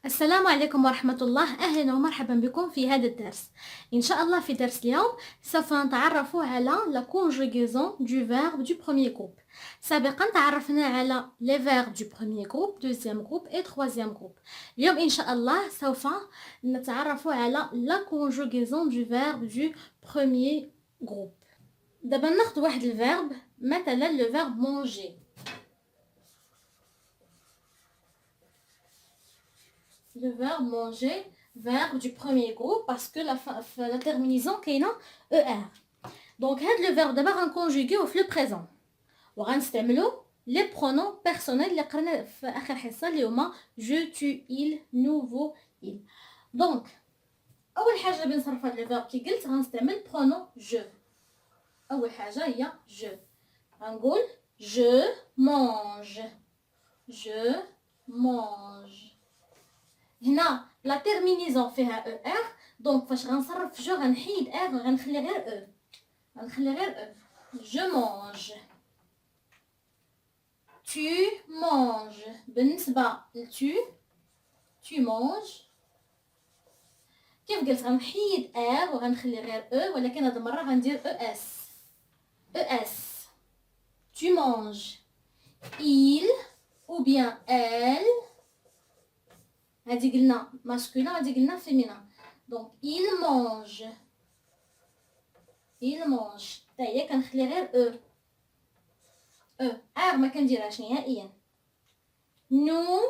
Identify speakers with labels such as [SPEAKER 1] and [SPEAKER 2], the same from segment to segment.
[SPEAKER 1] السلام عليكم ورحمة الله. أهلا ومرحبا بكم في هذا الدرس. إن شاء الله في درس اليوم سوف نتعرف على la conjugaison du verbe du premier groupe. سابقا تعرفنا على les verbes du premier groupe, deuxième groupe et troisième groupe. اليوم إن شاء الله سوف نتعرف على la conjugaison du verbe du premier groupe. دابا ناخذ واحد الفيرب، مثلا le verbe manger. Le verbe manger, verbe du premier groupe parce que la terminaison كاينه er. Donc هذا le verbe d'abord غنكونجوغيوه في le présent وغنستعملوا les pronoms personnels اللي قرنا في اخر حصه اللي هما je, tu, il, nous, vous, il. Donc اول حاجه باش نصرف هذا le verbe كي قلت غنستعمل pronom je. اول حاجه هي je. غنقول je mange. Je mange. هنا لا تيرمينيزون فيها او ار، دونك فاش غنصرف جو غنحيد ار وغنخلي غير او. جو مانج. tu manges. بالنسبه tu manges كيف قلت غنحيد ار وغنخلي غير او، ولكن هاد المره غندير اس. tu manges. il ou bien elle، هادي قلنا ماسكولين هادي قلنا فيمينا. دونك il mange. حتى هي كنخلي غير او ار ما كنديرهاش نهائيا. nous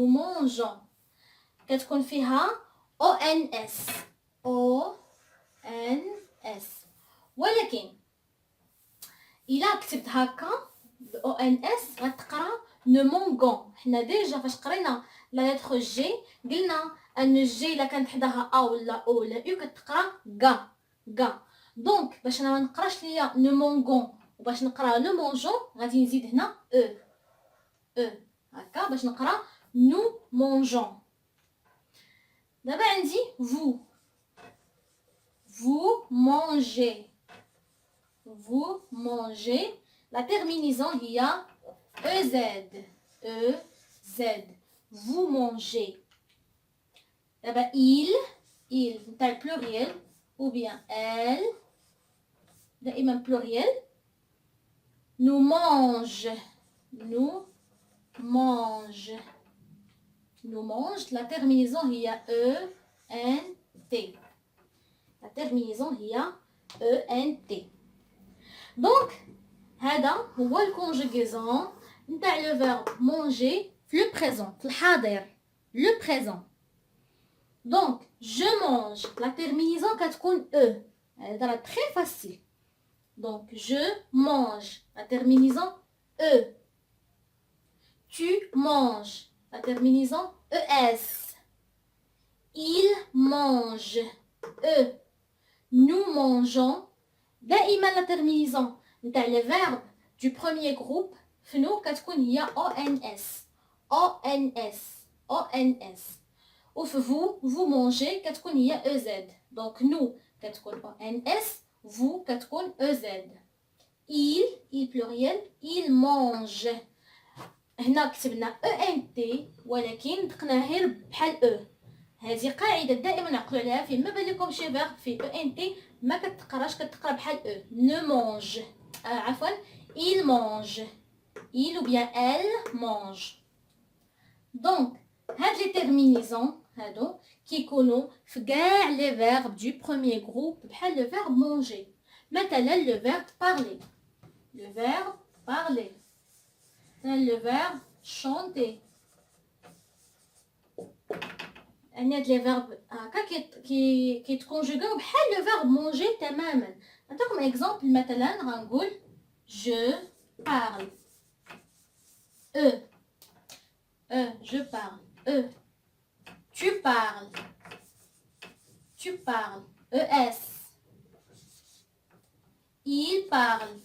[SPEAKER 1] mangeons كتكون فيها ons. ولكن الا كتبت هكا ons غتقرا نمونغون. حنا ديجا فاش قرينا لا لتر جي قلنا ان الجي الا كانت حداها ا ولا او ولا او كتقرا غا. دونك باش انا ما نقراش ليا نمونغون وباش نقرا لو مونجون غادي نزيد هنا او هكا باش نقرا نو مونجون. دابا عندي vous mangez. La terminaison il y a ez. Vous mangez. D'abord il taille pluriel ou bien elle. دائما pluriel. Nous mange. La terminaison il y a ent. La terminaison il y a ent. Donc هذا هو الكونجوغيزون نتاع لو فيرب مونجي في لو بريزون، في الحاضر، لو بريزون. دونك جو مانج لا تيرمينيزون كتكون او، هذا راه تري فاسيل. دونك جو مانج لا تيرمينيزون او. tu manges لا تيرمينيزون او اس. il mange او. nous mangeons. دائما لا تيرمينيزون نتاع لي فيرب du premier groupe فنو كتكون هي ons. وفي vous mangez كتكون هي ez. دونك نو كتكون ons، vous كتكون ez. il pluriel il mange. هنا كتبنا ent ولكن دقناه غير بحال او. هذه قاعده دائما نعقلوا عليها فين ما بان لكم شي فيرب في ent ما كتقراش، كتقرا بحال او. ne mange عفوا il mange. il ou bien elle mange. دونك هاد لي تيرمينيزون هادو كيكونوا في كاع لي فيرب دو بروميير جروب بحال لو فيرب manger. مثلا لو فيرب parler. le verbe chanter. يعني هاد لي فيرب هكا كيتكونجوغيو بحال لو فيرب مونجي تماما. نعطيكم اكزامبل. مثلا غنقول je parle. je parle. tu parles. es. il parle.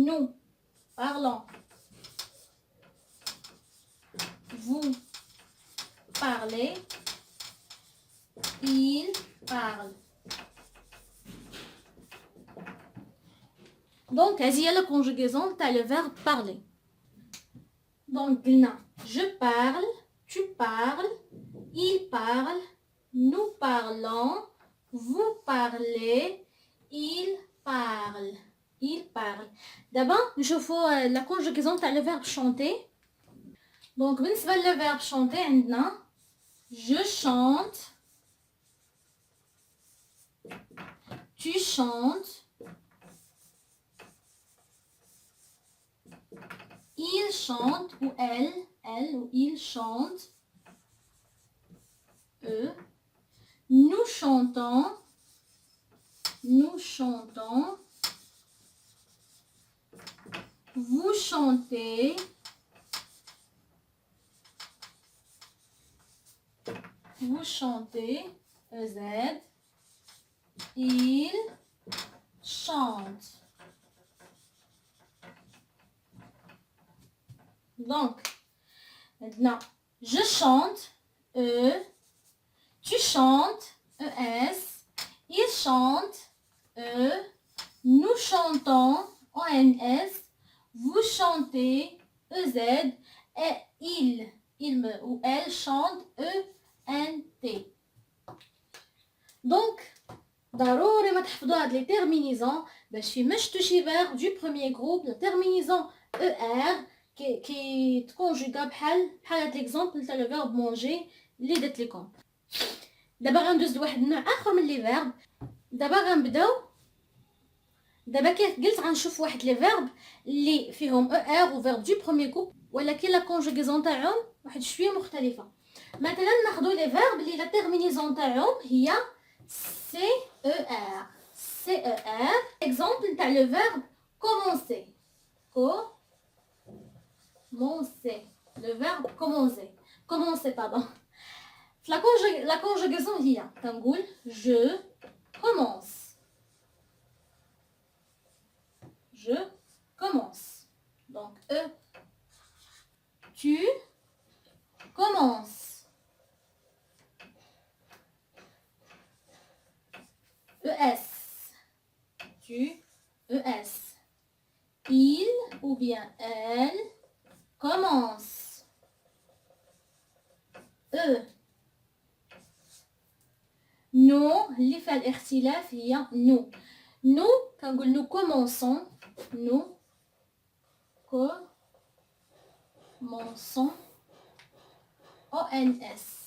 [SPEAKER 1] nous parlons. vous parlez. il parle. Donc هذه هي la conjugaison تاع le verbe parler. Donc قلنا je parle, tu parles, il parle, nous parlons, vous parlez, il parle. Il parle. D'abord, نشوفوا la conjugaison تاع le verbe chanter. Donc بالنسبة le verbe chanter عندنا je chante, tu chantes, il chante ou elle ou il chante, eux, nous chantons, vous chantez, EZ, il chante. Donc, maintenant, je chante, tu chantes, ES, il chante, nous chantons, ONS, vous chantez, EZ, et il ou elle chante, ENT. Donc, ضروري ما تحفظوا هاد لي terminaisons باش في مش توشي verbe du premier groupe la terminaison ER كي تكونجوغا بحال هاد ليكزامبل تاع لو verbe manger اللي درت لكم. دابا غندوز لواحد النوع اخر من لي verbe. دابا غنبداو كيف قلت غنشوف واحد لي verbe اللي فيهم ER و verbe du premier groupe ولكن لا conjugaison تاعهم واحد شويه مختلفه. مثلا ناخذوا لي verbe اللي لا terminaison تاعهم هي CER. Exemple t'as le verbe commencer. Le verbe commencer. Commencer, pardon. La conjugaison هي كنقول je commence. Je commence. Donc tu commences. ES. Tu, ES. Il ou bien elle commence. Nous, اللي فيها الاختلاف هي nous. Nous, كنقول nous commençons. Nous commençons. ONS.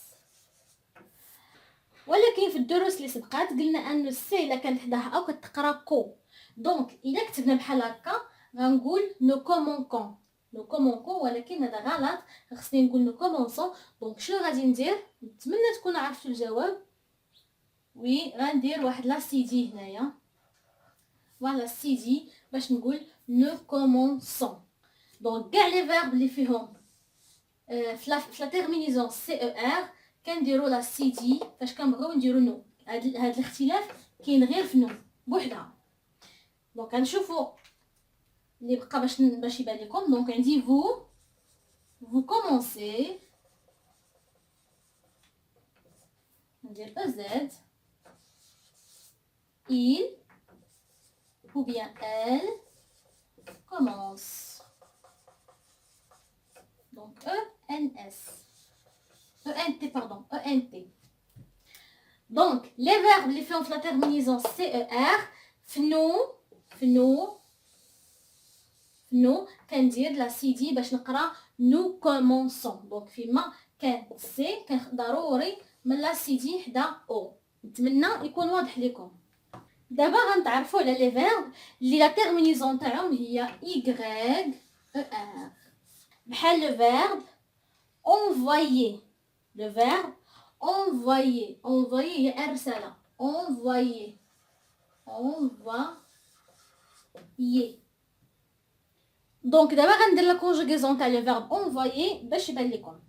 [SPEAKER 1] ولكن في الدروس اللي سبقات قلنا ان السي الا كانت حداها او كتقرا كو دونك الا كتبنا بحال هكا غنقول نو كومونكون ولكن هذا غلط خصني نقول نو كومونسون. دونك شنو غادي ندير نتمنى تكونوا عرفتوا الجواب. وي غندير واحد لا سي دي هنايا فوالا سي دي باش نقول نو كومونسون. دونك كاع لي فيرب اللي فيهم في لا تيرمينيزون سي او ار كنديروا لا سي دي فاش كنبغيو نديروا نو. هاد الاختلاف كاين غير في نو بوحدها. دونك غنشوفوا اللي بقى باش يبان لكم. دونك عندي vous commencez ندير EZ, il ou bien elle commence. Donc ENS. ENT, pardon, ENT. Donc, les verbes les font la terminaison CER, فنو كان ندير لا سي دي باش نقرا نو كومونسون. دونك فيما كان سي كان ضروري من لا سي دي حدا او. نتمنى يكون واضح لكم. دابا غنتعرفوا على لي فيرب اللي لا تيرمينيزون تاعهم هي اي ار بحال لو فيرب envoyer. Le verbe envoyer هي ارسل. envoyer دونك دابا غندير لا كونجوغيزون تاع لو فيرب envoyer باش يبان لكم.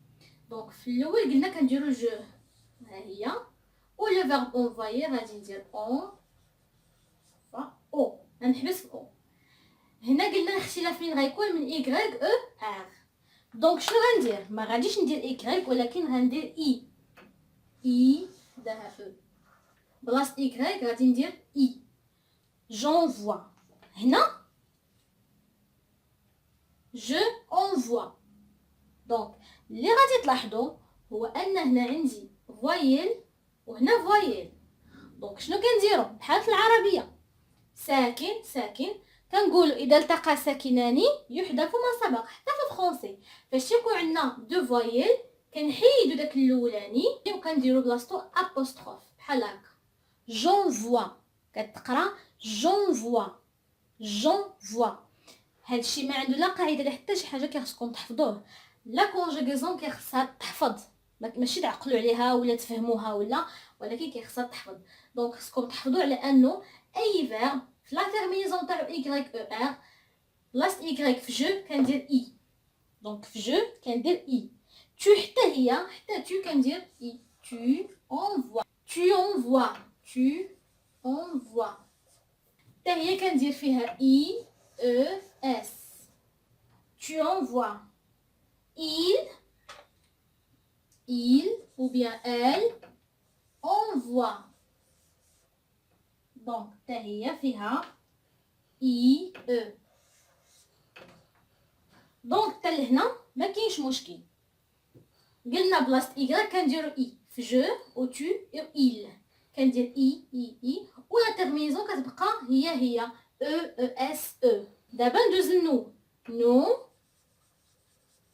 [SPEAKER 1] دونك في الاول قلنا كنديروا جو ها هي و لو فيرب envoyer غادي ندير او غنحبس في او. هنا قلنا الاختلاف من غيكون من اي ار. دونك شنو غندير ما غاديش ندير اي ولكن غندير اي داها او بلاصه اي غادي ندير اي. j'envoie. هنا je envoie. دونك اللي غادي تلاحظوا هو ان هنا عندي فوايل وهنا فوايل. دونك شنو كنديروا بحال في العربيه ساكن ساكن كنقولوا اذا التقى ساكنان يحذف ما سبق. حتى في الفرنسي فاش يكون عندنا دو فوايل كنحيدوا داك الاولاني وكنديروا بلاصتو ابوستروف بحال هكا. جونفوا كتقرا جونفوا جونفوا. هادشي ما عنده لا قاعده لا حتى شي حاجه كيخصكم تحفظوه. لا كونجوغيزون كيخصها تحفظ ماشي تعقلوا عليها ولا تفهموها ولا ولكن كيخصها تحفظ. دونك خصكم تحفظوا على انه اي فيرب في لا تيرمينيزون تاعو اي او ار بلاصه اي في جو كندير اي. دونك في جو كندير اي. تو حتى هي حتى تو كندير اي. تو انفوا tu envoies tu envoies. حتى هي كندير فيها اي او اس. tu envoies. il ou bien elle envoie. donc حتى هي فيها اي او. دونك حتى لهنا ما كاينش مشكل. قلنا بلاصه اي كنديرو اي في جو و تو و il كندير اي ولا تيرمينيزون كتبقى هي او اس او. دابا ندوز لنو. نو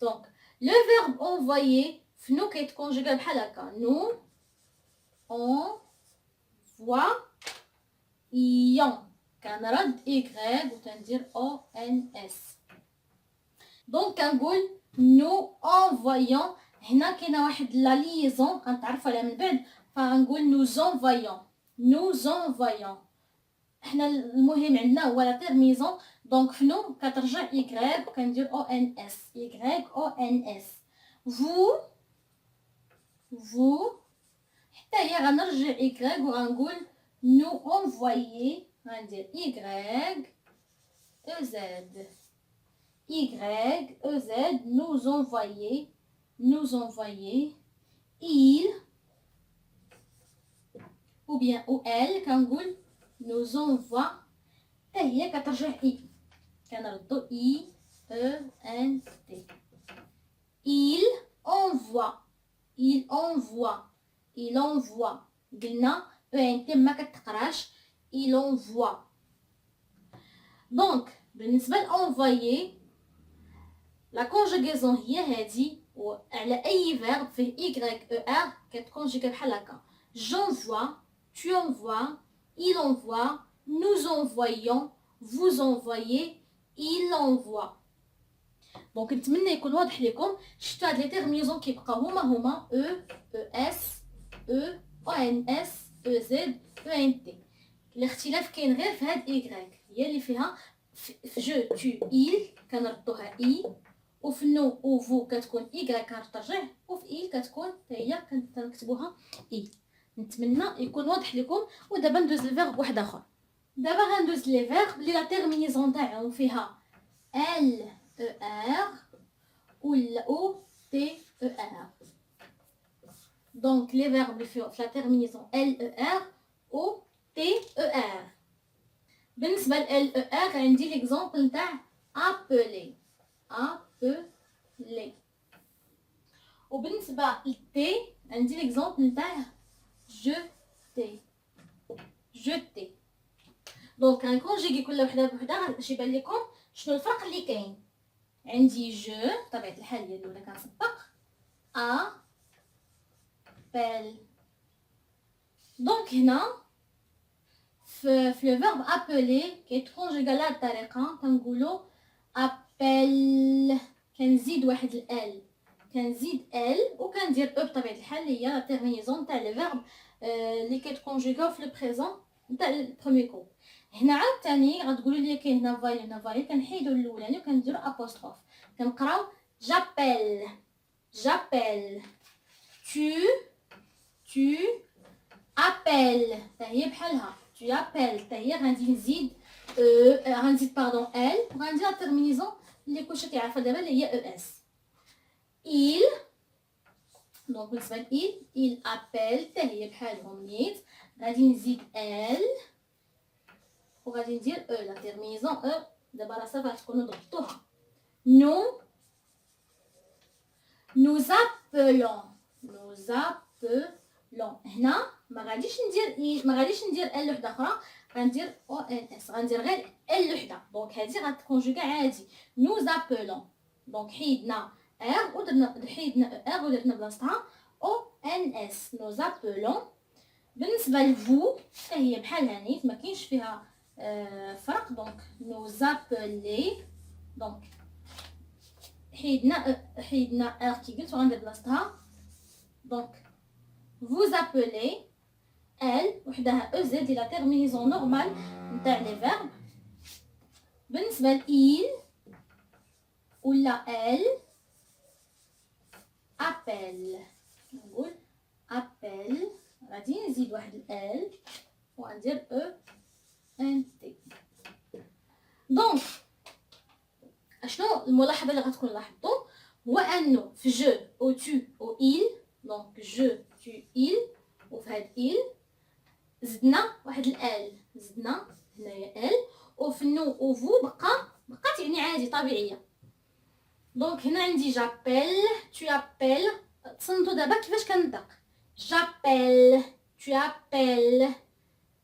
[SPEAKER 1] دونك لو فيرب envoyer فنو كيتكونجوغا بحال هكا. نو envoyons كنرد y وتندير او ان اس. دونك كنقول نو envoyons. هنا كاينه واحد لا ليزون غنتعرفوا عليها من بعد فغنقول نوز انفايون نوز انفايون. حنا المهم عندنا هو لا تيرميزون. دونك فنو كترجع y وكندير او ان اس y او ان اس. vous حتى هي غنرجع y وغنقول نو انفويي غندير y او زد y او زد. nous envoyer il ou bien ou elle كنقول nous envoie. حتى هي كترجع اي كنردو اي او ان تي. il envoie قلنا او ان تي ما كتقراش il envoie. دونك بالنسبه لانفويي لا كونجوغيزون هي هادي وعلى اي فيرب فيه y او ار كتكونجوغي بحال هكا. j'envoie tu envoies il envoie nous envoyons vous envoyez il envoie. دونك نتمنى يكون واضح لكم. شفتوا هاد لي تيرمينيزون كيبقاو هما او اس او ان اس او زد او ان تي. الاختلاف كاين غير في هاد y هي اللي فيها في جو تو il كنردوها اي وفي نو و فو كتكون y كترجع وفي il كتكون حتى هي كنكتبوها اي. نتمنى يكون واضح لكم. ودابا ندوز للفيرب واحد اخر. دابا غندوز لي فيرب اللي لا تيرمينيزون تاعهم فيها ال او ار ولا او تي او ار. دونك لي فيرب اللي فيهم في لا تيرمينيزون ال او ار او تي او ار. بالنسبه ل ال او ار عندي ليكزامبل نتاع appeler وبالنسبه للتي عندي ليكزامبل نتاع jeter. دونك غنكونجيغي كل وحده بوحدها باش يبان لكم شنو الفرق اللي كاين. عندي جو بطبيعه الحال هي الاولى كنسبق appel. دونك هنا في لو فيرب appeler كيتكونجيغا لهاد الطريقه كنقولوا appel كنزيد واحد ال كنزيد ال وكندير او بطبيعه الحال هي لا تيرمينيزون تاع لي فيرب اللي كيتكونجوغاو في لو بريزون نتاع البروميي كوب. هنا عاوتاني غتقولوا لي كاين هنا فايل هنا فايل كنحيدوا الاولاني وكنديروا ابوستروف كنقراو جابيل tu appelles حتى هي بحالها tu appelles حتى هي غادي نزيد غنزيد باردون ال وغندير لا تيرمينيزون اللي كلشي كيعرفها دابا اللي هي او اس. il دونك بالنسبه ل il appelle حتى هي بحالهم نيت غادي نزيد ال وغادي ندير او لا تيرمينيزون او. دابا راه صافي غتكونوا ضبطوها nous appelons. nous appelons. هنا ما غاديش ندير ال وحده اخرى، غندير او ان اس، غندير غير ال وحده. دونك هذه غتكونجوغي عادي. nous appelons. دونك حيدنا ار حيدنا ار ودرنا بلاصتها او ان اس. nous appelons. بالنسبه لفو هي بحال هانيت، ما كاينش فيها فرق. دونك nous appeler. دونك حيدنا ار كي قلت وغندير بلاصتها. دونك vous appelez. elle وحدها او زد لا تيرمينيزون نورمال نتاع لي فيرب. بالنسبه ل il ولا elle appelle. نقول appelle، غادي نزيد واحد ال وغندير او ان تي. دونك اشنو الملاحظه اللي غتكون لاحظتوا هو انه في جو او تو او il. دونك جو تو il وفي هاد il زدنا واحد الال، زدنا هنايا ال. وفي النو او فو بقات يعني عادي طبيعيه. دونك هنا عندي جابيل، تو ابيل. تصنتو دابا كيفاش كنطق. j'appelle, tu appelles,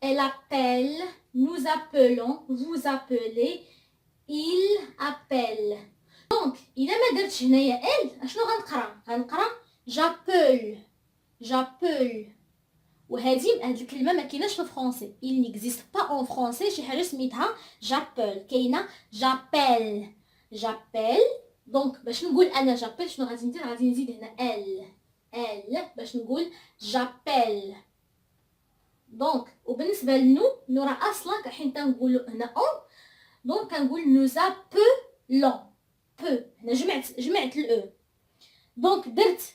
[SPEAKER 1] elle appelle, nous appelons, vous appelez, il appelle. دونك الا ما درتش هنايا ال اشنو غنقرا j'appelle. وهذه هاد الكلمه ما كايناش في الفرونسي. il n'existe pas en français شي حاجه سميتها j'appelle. كاينه j'appelle. دونك باش نقول انا j'appelle شنو غادي ندير؟ غادي نزيد هنا ال باش نقول j'appelle. دونك وبالنسبه لنو راه اصلا حين تنقولوا هنا اون، دونك كنقول nous appelons. هنا جمعت الاو. دونك درت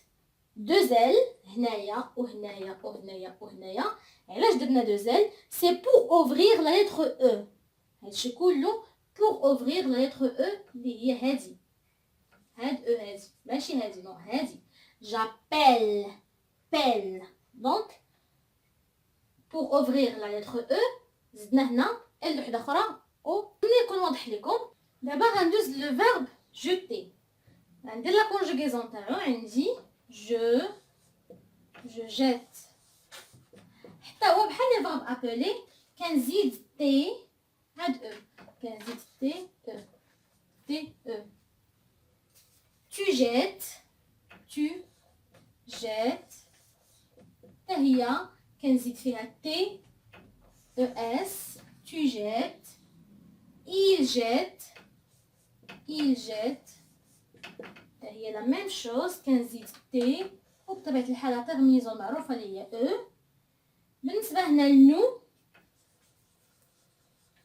[SPEAKER 1] دو زل هنايا وهنايا. علاش درنا دو زل؟ سي بور اوفرير لا لتر او. هادشي كله بور اوفرير لا لتر او اللي هي هادي. هاد او هادي ماشي هادي، نو هادي. j'appelle بيل. دونك بور اوفرير لا لتر او زدنا هنا ال وحده اخرى او. ملي يكون واضح لكم دابا غندوز لو فيرب جوتي. غندير لا كونجوغيزون تاعو. عندي je jette. حتى هو بحال لي فيرب ابلي كنزيد تي هاد او، كنزيد تي او. tu jettes حتى هي كنزيد فيها تي او اس. tu jettes. il jette حتى هي لا ميم شوز كنزيد تي وبطبيعة الحال تيرمينيزون معروفة اللي هي او. بالنسبة هنا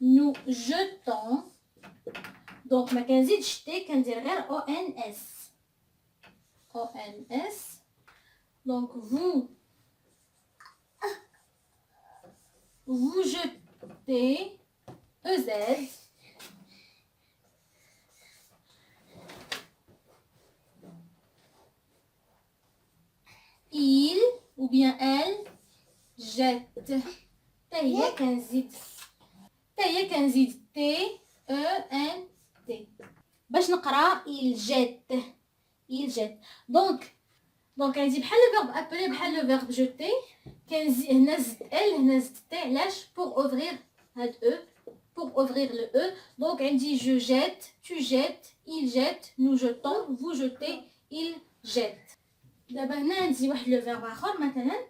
[SPEAKER 1] نو جوتون. دونك ما كنزيدش تي، كندير غير او ان اس. دونك vous jetez او زد. il ou bien elle jette. هي كنزيد تي او ان تي باش نقرا il jette. دونك عندي بحال لو فيرب ابلي بحال لو فيرب جوتي. كنزيد هنا زدت ال، هنا زدت تي. علاش؟ بور اوفرير هاد او، pour ouvrir le e. Donc on dit je jette, tu jettes, il jette, nous jetons, vous jetez, il jette. دابا هنا عندي واحد لو فيرب اخر مثلا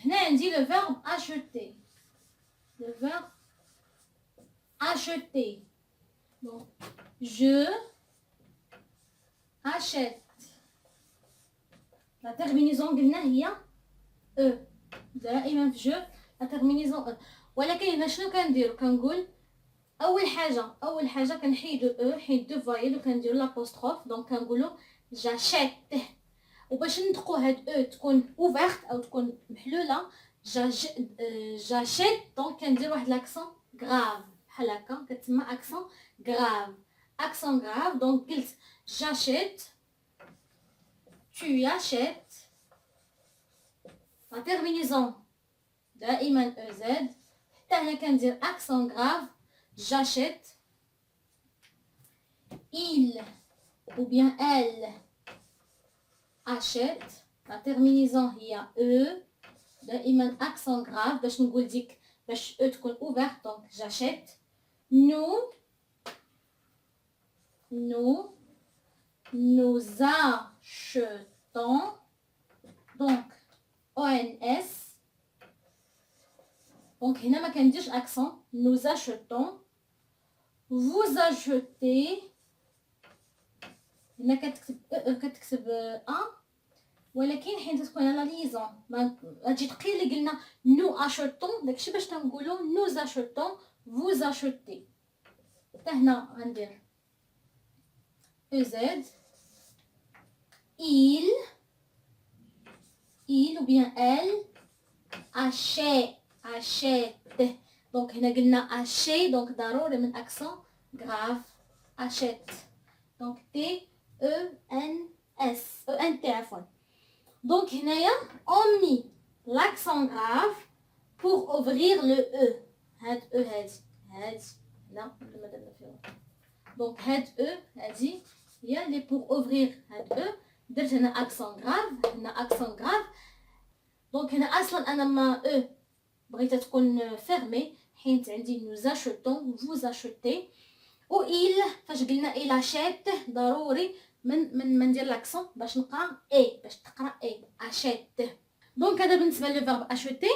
[SPEAKER 1] هنا عندي لو فيرب acheter. le verbe acheter. donc je achète. la terminaison قلنا هي e دائما في جو la terminaison e. ولكن هنا شنو كنديرو؟ كنقول اول حاجه كنحيدو او، حيد دو فايل وكنديرو لابوستروف. دونك كنقولو جاشيت. وباش نطقو هاد او تكون اوفرت او تكون محلوله جاشيت. دونك كندير واحد لاكسون غراف بحال هكا كتسمى اكسون غراف. دونك قلت جاشيت، tu achètes. la terminaison دائما او زد. حتى هنا كندير اكسون غراف j'achète. il ou bien elle achète. La terminaison هي e. دائما accent grave باش نقول ديك باش e تكون ouverte. Donc j'achète. Nous achetons. Donc ONS. Donc هنا ما كنديرش accent. Nous achetons. Vous achetez. هنا كتكتب a ولكن حين تكون لا ليزون غتجي ثقيله. قلنا نو اشوتون داكشي باش تنقولوا نو اشوتون فوز اشوتي. حتى هنا غندير او زد. il ou bien elle achète. دونك هنا قلنا اشي دونك ضروري من اكسون غراف achète. دونك تي او ان اس او ان تي عفوا. Donc, on met l'accent grave pour ouvrir le E. Donc, il y a les pour ouvrir le E. درت هنا accent grave. هنا accent grave. Donc, هنا أصلا أنا ما E بغيت تكون fermée. حيت عندي nous achetons, vous achetez. و il فاش قلنا il achète ضروري من ندير لاكسون باش نقرا اي باش تقرا اي اشيت. دونك هذا بالنسبه للفيرب اشوتي.